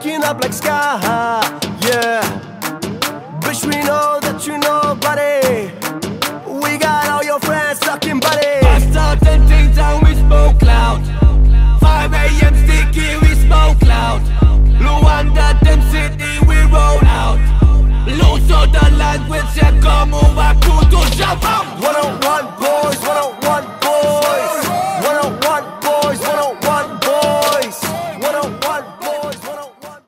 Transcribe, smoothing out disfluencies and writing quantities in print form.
lighting up like sky, yeah. Bitch, we know that you know, buddy. We got all your friends sucking buddy. Bust out and things and we smoke loud. 5 AM sticky, we smoke loud. Luanda, them city, we roll out. Lose all the language and come over to jump out.